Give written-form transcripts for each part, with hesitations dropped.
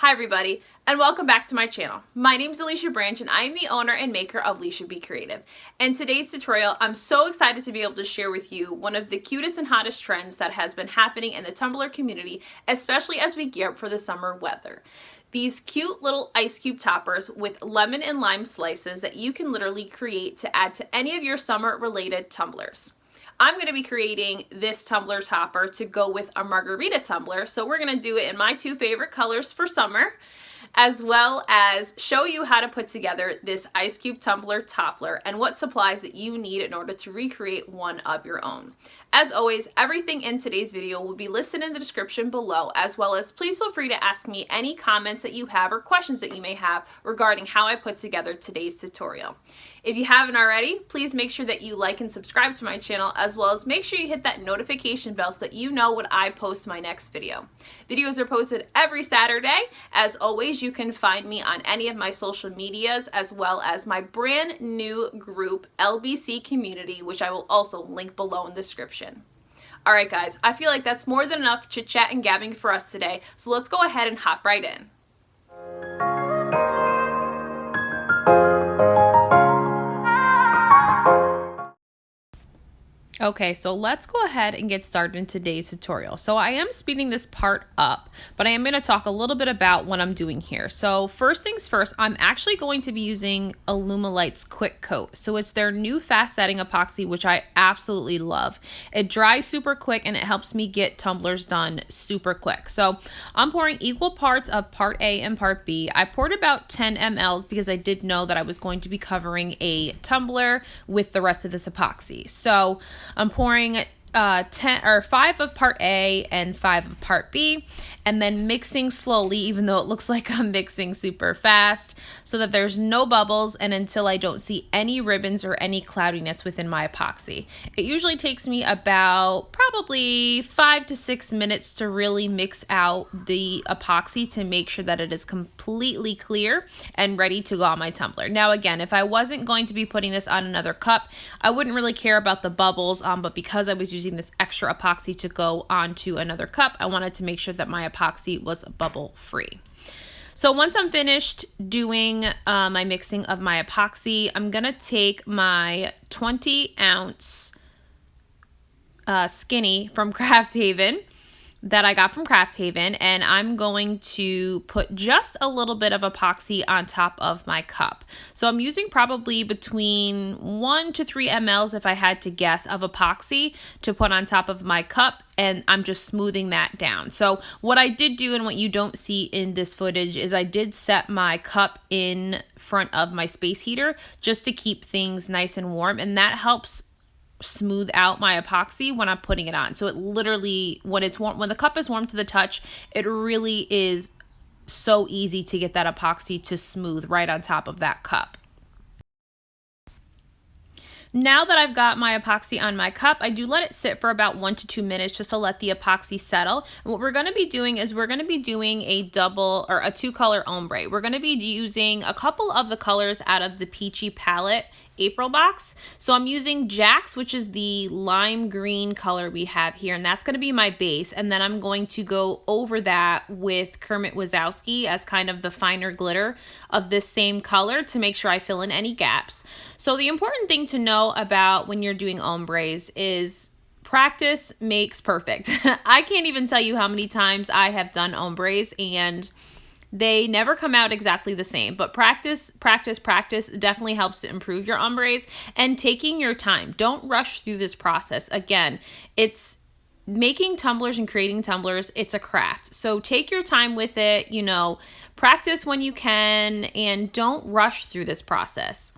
Hi everybody, and welcome back to my channel. My name is Lysha and I am the owner and maker of Lysha Be Creative. In today's tutorial, I'm so excited to be able to share with you one of the cutest and hottest trends that has been happening in the tumbler community, especially as we gear up for the summer weather. These cute little ice cube toppers with lemon and lime slices that you can literally create to add to any of your summer related tumblers. I'm going to be creating this tumbler topper to go with a margarita tumbler, so we're going to do it in my two favorite colors for summer, as well as show you how to put together this ice cube tumbler toppler and what supplies that you need in order to recreate one of your own. As always, everything in today's video will be listed in the description below, as well as please feel free to ask me any comments that you have or questions that you may have regarding how I put together today's tutorial. If you haven't already, please make sure that you like and subscribe to my channel, as well as make sure you hit that notification bell so that you know when I post my next video. Videos are posted every Saturday. As always, you can find me on any of my social medias, as well as my brand new group, LBC Community, which I will also link below in the description. All right, guys, I feel like that's more than enough chit chat and gabbing for us today, so let's go ahead and hop right in. Okay, so let's go ahead and get started in today's tutorial. So I am speeding this part up, but I am going to talk a little bit about what I'm doing here. So first things first, I'm actually going to be using Alumilite's Quick Coat. So it's their new fast setting epoxy, which I absolutely love. It dries super quick and it helps me get tumblers done super quick. So I'm pouring equal parts of part A and part B. I poured about 10 mLs because I did know that I was going to be covering a tumbler with the rest of this epoxy. So I'm pouring 5 of part A and 5 of part B, and then mixing slowly, even though it looks like I'm mixing super fast, so that there's no bubbles and until I don't see any ribbons or any cloudiness within my epoxy. It usually takes me about probably 5 to 6 minutes to really mix out the epoxy to make sure that it is completely clear and ready to go on my tumbler. Now again, if I wasn't going to be putting this on another cup, I wouldn't really care about the bubbles, but because I was using this extra epoxy to go onto another cup, I wanted to make sure that my epoxy was bubble free. So once I'm finished doing my mixing of my epoxy, I'm gonna take my 20-ounce skinny from Craft Haven that I got from Craft Haven, and I'm going to put just a little bit of epoxy on top of my cup. So I'm using probably between 1 to 3 mLs, if I had to guess, of epoxy to put on top of my cup, and I'm just smoothing that down. So what I did do, and what you don't see in this footage, is I did set my cup in front of my space heater just to keep things nice and warm, and that helps smooth out my epoxy when I'm putting it on. So it literally, when it's warm, when the cup is warm to the touch, it really is so easy to get that epoxy to smooth right on top of that cup. Now that I've got my epoxy on my cup, I do let it sit for about 1 to 2 minutes just to let the epoxy settle. And what we're going to be doing is we're going to be doing a double or a 2-color ombre. We're going to be using a couple of the colors out of the Peachy palette April box. So I'm using Jack's, which is the lime green color we have here, and that's going to be my base. And then I'm going to go over that with Kermit Wazoski as kind of the finer glitter of this same color to make sure I fill in any gaps. So the important thing to know about when you're doing ombres is practice makes perfect. I can't even tell you how many times I have done ombres and they never come out exactly the same, but practice definitely helps to improve your ombres, and taking your time. Don't rush through this process. Again, it's making tumblers and creating tumblers. It's a craft. So take your time with it, practice when you can, and don't rush through this process.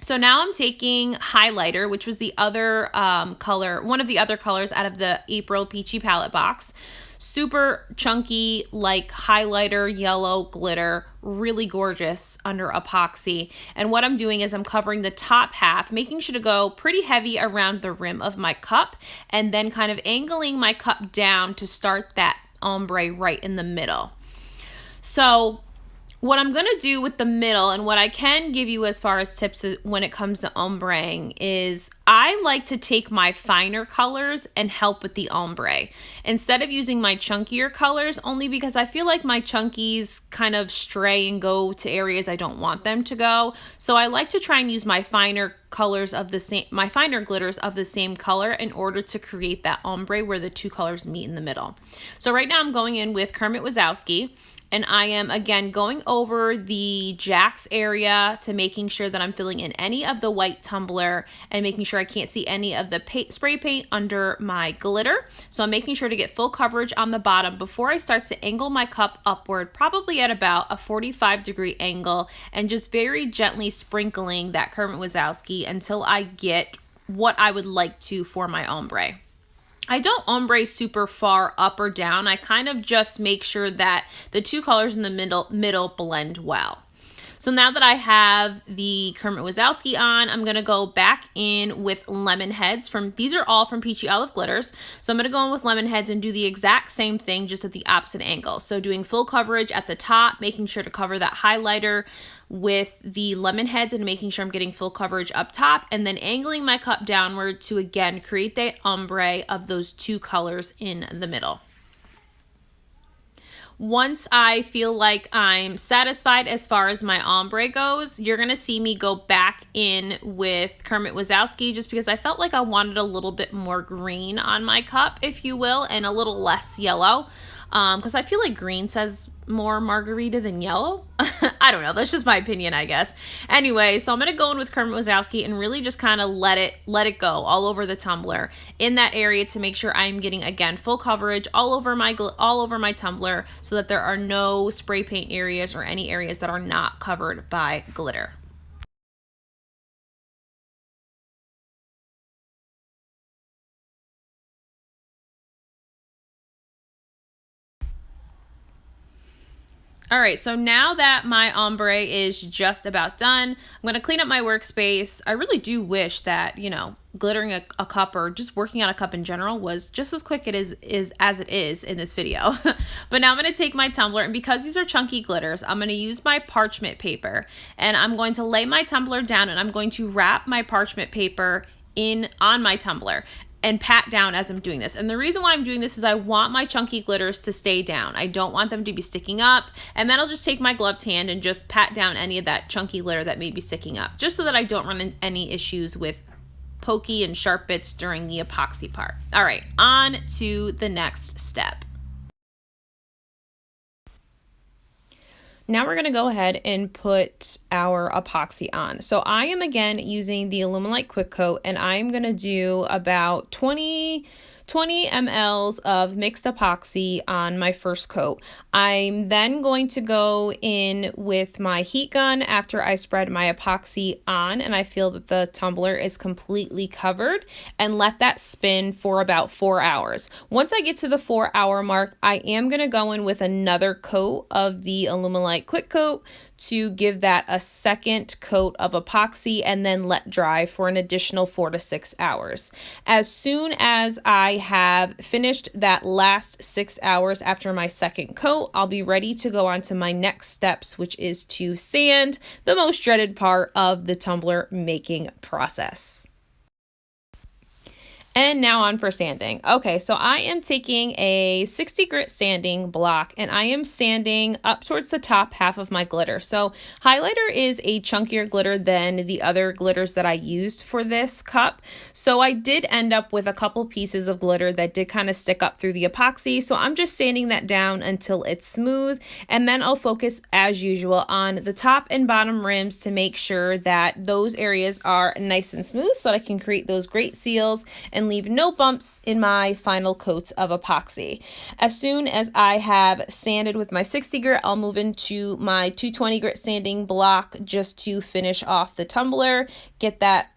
So now I'm taking highlighter, which was the other color, one of the other colors out of the April Peachy palette box. Super chunky, like highlighter, yellow glitter, really gorgeous under epoxy. And what I'm doing is I'm covering the top half, making sure to go pretty heavy around the rim of my cup, and then kind of angling my cup down to start that ombre right in the middle. So what I'm going to do with the middle, and what I can give you as far as tips when it comes to ombreing, is I like to take my finer colors and help with the ombre instead of using my chunkier colors, only because I feel like my chunkies kind of stray and go to areas I don't want them to go. So I like to try and use my finer colors of the same, my finer glitters of the same color in order to create that ombre where the two colors meet in the middle. So right now I'm going in with Kermit Wazoski. And I am, again, going over the jacks area to making sure that I'm filling in any of the white tumbler and making sure I can't see any of the spray paint under my glitter. So I'm making sure to get full coverage on the bottom before I start to angle my cup upward, probably at about a 45-degree angle, and just very gently sprinkling that Kermit Wazoski until I get what I would like to for my ombre. I don't ombre super far up or down. I kind of just make sure that the two colors in the middle blend well. So now that I have the Kermit Wazoski on, I'm going to go back in with lemon heads. These are all from Peachy Olive Glitters. So I'm going to go in with lemon heads and do the exact same thing, just at the opposite angle. So doing full coverage at the top, making sure to cover that highlighter with the lemon heads and making sure I'm getting full coverage up top, and then angling my cup downward to again create the ombre of those two colors in the middle. Once I feel like I'm satisfied as far as my ombre goes, you're going to see me go back in with Kermit Wazoski just because I felt like I wanted a little bit more green on my cup, if you will, and a little less yellow. Because I feel like green says more margarita than yellow. I don't know. That's just my opinion, I guess. Anyway, so I'm going to go in with Kermit Wazoski and really just kind of let it go all over the tumbler in that area to make sure I'm getting, again, full coverage all over my tumbler so that there are no spray paint areas or any areas that are not covered by glitter. All right, so now that my ombre is just about done, I'm going to clean up my workspace. I really do wish that, glittering a cup or just working on a cup in general was just as quick as it is in this video. But now I'm going to take my tumbler, and because these are chunky glitters, I'm going to use my parchment paper, and I'm going to lay my tumbler down, and I'm going to wrap my parchment paper on my tumbler and pat down as I'm doing this. And the reason why I'm doing this is I want my chunky glitters to stay down. I don't want them to be sticking up. And then I'll just take my gloved hand and just pat down any of that chunky glitter that may be sticking up, just so that I don't run into any issues with pokey and sharp bits during the epoxy part. All right, on to the next step. Now we're going to go ahead and put our epoxy on. So I am again using the Illuminate Quick Coat, and I'm going to do about 20 mLs of mixed epoxy on my first coat. I'm then going to go in with my heat gun after I spread my epoxy on and I feel that the tumbler is completely covered, and let that spin for about 4 hours. Once I get to the 4-hour mark, I am going to go in with another coat of the Illuminate Quick Coat to give that a second coat of epoxy and then let dry for an additional 4 to 6 hours. As soon as I have finished that last 6 hours after my second coat, I'll be ready to go on to my next steps, which is to sand, the most dreaded part of the tumbler making process. And now on for sanding. Okay, so I am taking a 60 grit sanding block and I am sanding up towards the top half of my glitter. So highlighter is a chunkier glitter than the other glitters that I used for this cup. So I did end up with a couple pieces of glitter that did kind of stick up through the epoxy. So I'm just sanding that down until it's smooth. And then I'll focus as usual on the top and bottom rims to make sure that those areas are nice and smooth so that I can create those great seals and leave no bumps in my final coats of epoxy. As soon as I have sanded with my 60 grit, I'll move into my 220 grit sanding block just to finish off the tumbler, get that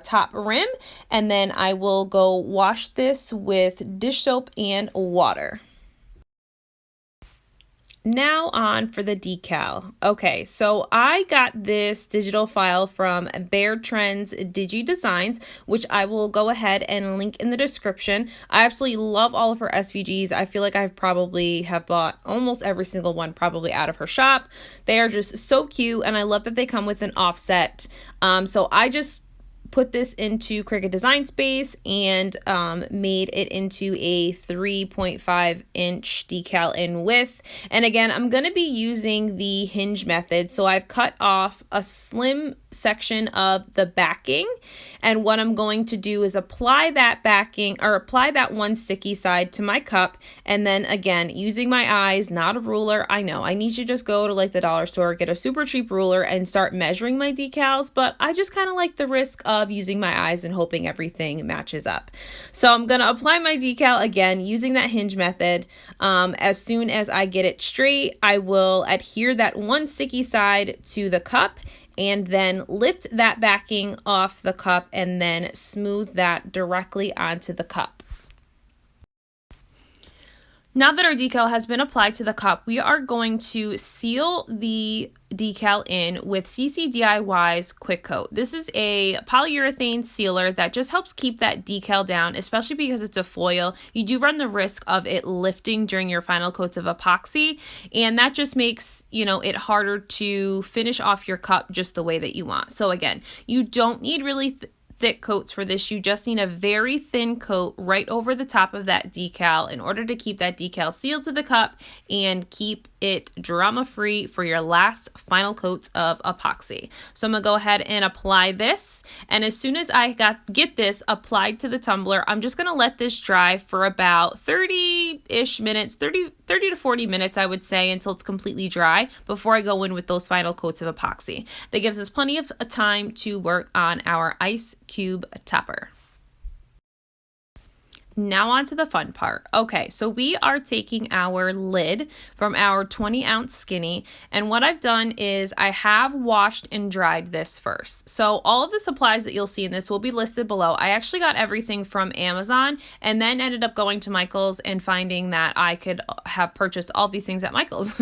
top rim, and then I will go wash this with dish soap and water. Now on for the decal. Okay, so I got this digital file from Beartrendz Digi Designs, which I will go ahead and link in the description. I absolutely love all of her SVGs. I feel like I probably have bought almost every single one probably out of her shop. They are just so cute, and I love that they come with an offset. So I just put this into Cricut Design Space and made it into a 3.5 inch decal in width. And again, I'm going to be using the hinge method. So I've cut off a slim section of the backing, and what I'm going to do is apply that backing, or apply that one sticky side to my cup, and then again, using my eyes, not a ruler. I know I need to just go to like the dollar store, get a super cheap ruler and start measuring my decals, but I just kind of like the risk of using my eyes and hoping everything matches up. So I'm going to apply my decal again using that hinge method. As soon as I get it straight, I will adhere that one sticky side to the cup and then lift that backing off the cup and then smooth that directly onto the cup. Now that our decal has been applied to the cup, we are going to seal the decal in with CC DIY's Quick Coat. This is a polyurethane sealer that just helps keep that decal down, especially because it's a foil. You do run the risk of it lifting during your final coats of epoxy, and that just makes, it harder to finish off your cup just the way that you want. So again, you don't need really thick coats for this. You just need a very thin coat right over the top of that decal in order to keep that decal sealed to the cup and keep it drama free for your last final coats of epoxy. So I'm gonna go ahead and apply this, and as soon as I get this applied to the tumbler, I'm just gonna let this dry for about 30-ish minutes, 30 to 40 minutes I would say, until it's completely dry before I go in with those final coats of epoxy. That gives us plenty of time to work on our ice cube topper. Now on to the fun part. Okay, so we are taking our lid from our 20-ounce skinny, and what I've done is I have washed and dried this first. So all of the supplies that you'll see in this will be listed below. I actually got everything from Amazon and then ended up going to Michael's and finding that I could have purchased all these things at Michael's.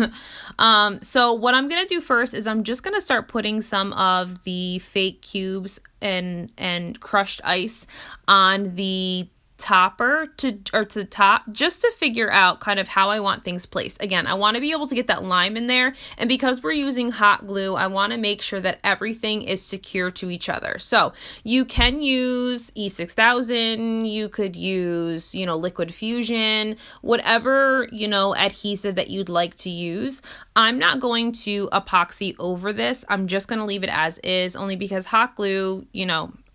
So what I'm gonna do first is I'm just gonna start putting some of the fake cubes and crushed ice on the topper to the top, just to figure out kind of how I want things placed. Again, I want to be able to get that lime in there, and because we're using hot glue, I want to make sure that everything is secure to each other. So you can use E6000, you could use, liquid fusion, whatever, adhesive that you'd like to use. I'm not going to epoxy over this. I'm just going to leave it as is, only because hot glue,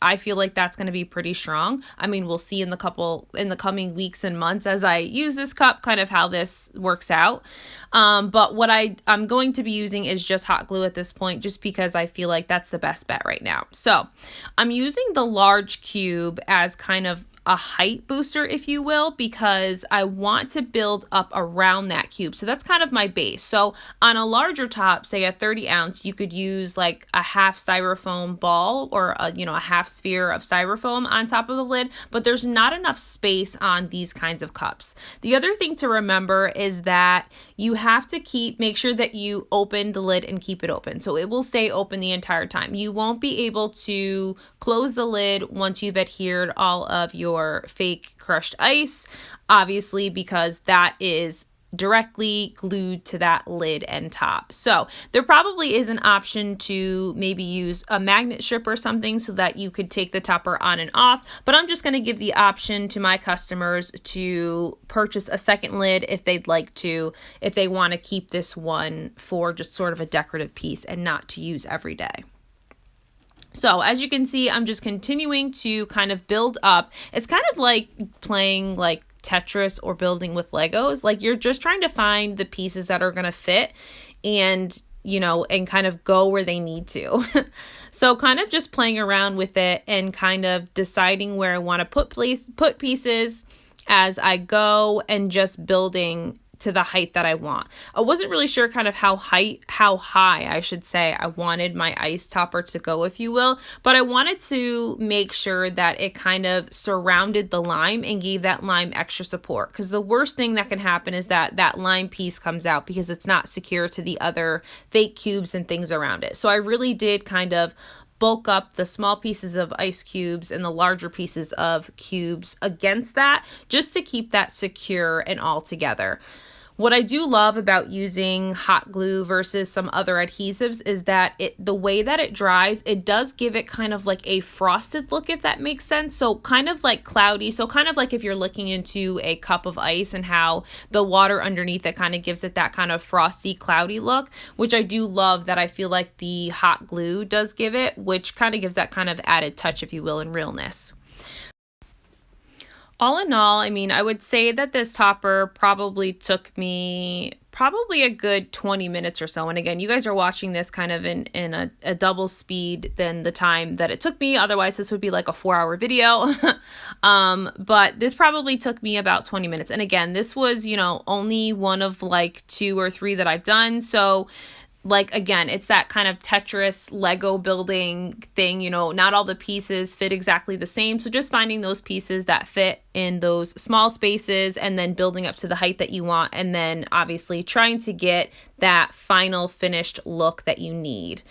I feel like that's going to be pretty strong. I mean, we'll see in the coming weeks and months as I use this cup kind of how this works out. But what I'm going to be using is just hot glue at this point, just because I feel like that's the best bet right now. So I'm using the large cube as kind of a height booster, if you will, because I want to build up around that cube. So that's kind of my base. So on a larger top, say a 30-ounce, you could use like a half styrofoam ball or a half sphere of styrofoam on top of the lid, but there's not enough space on these kinds of cups. The other thing to remember is that you have to make sure that you open the lid and keep it open. So it will stay open the entire time. You won't be able to close the lid once you've adhered all of your fake crushed ice, obviously, because that is directly glued to that lid and top. So there probably is an option to maybe use a magnet strip or something so that you could take the topper on and off, but I'm just going to give the option to my customers to purchase a second lid if they'd like to, if they want to keep this one for just sort of a decorative piece and not to use every day. So as you can see, I'm just continuing to kind of build up. It's kind of like playing like Tetris or building with Legos. Like you're just trying to find the pieces that are going to fit and, and kind of go where they need to. So kind of just playing around with it and kind of deciding where I want to put pieces as I go and just building to the height that I want. I wasn't really sure kind of how high I should say I wanted my ice topper to go, if you will, but I wanted to make sure that it kind of surrounded the lime and gave that lime extra support, because the worst thing that can happen is that that lime piece comes out because it's not secure to the other fake cubes and things around it. So I really did kind of bulk up the small pieces of ice cubes and the larger pieces of cubes against that, just to keep that secure and all together. What I do love about using hot glue versus some other adhesives is that the way that it dries, it does give it kind of like a frosted look, if that makes sense. So kind of like cloudy. So kind of like if you're looking into a cup of ice and how the water underneath it kind of gives it that kind of frosty, cloudy look, which I do love that I feel like the hot glue does give it, which kind of gives that kind of added touch, if you will, and realness. All in all, I mean, I would say that this topper probably took me a good 20 minutes or so. And again, you guys are watching this kind of in a double speed than the time that it took me. Otherwise, this would be like a 4-hour video. But this probably took me about 20 minutes. And again, this was, you know, only one of like 2 or 3 that I've done. So like, again, it's that kind of Tetris Lego building thing, you know, not all the pieces fit exactly the same. So just finding those pieces that fit in those small spaces and then building up to the height that you want. And then obviously trying to get that final finished look that you need.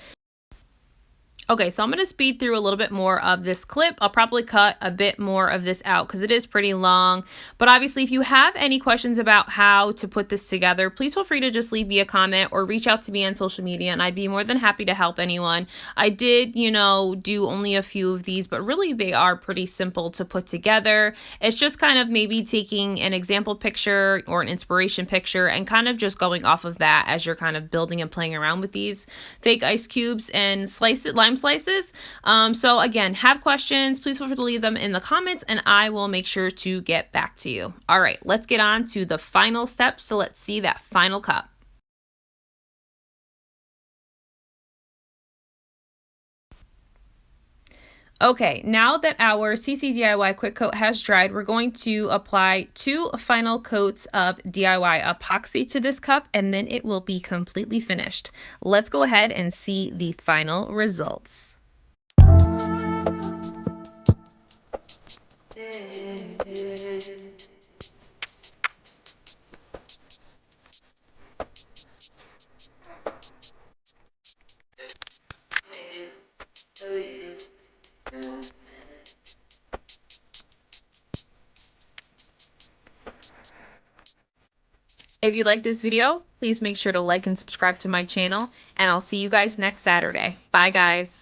Okay, so I'm going to speed through a little bit more of this clip. I'll probably cut a bit more of this out because it is pretty long. But obviously, if you have any questions about how to put this together, please feel free to just leave me a comment or reach out to me on social media, and I'd be more than happy to help anyone. I did, you know, do only a few of these, but really they are pretty simple to put together. It's just kind of maybe taking an example picture or an inspiration picture and kind of just going off of that as you're kind of building and playing around with these fake ice cubes and lime slices. So again, have questions, please feel free to leave them in the comments and I will make sure to get back to you. All right, let's get on to the final steps. So let's see that final cup. Okay, now that our CC DIY Quick Coat has dried, we're going to apply 2 final coats of DIY epoxy to this cup, and then it will be completely finished. Let's go ahead and see the final results. If you like this video, please make sure to like and subscribe to my channel, and I'll see you guys next Saturday. Bye, guys.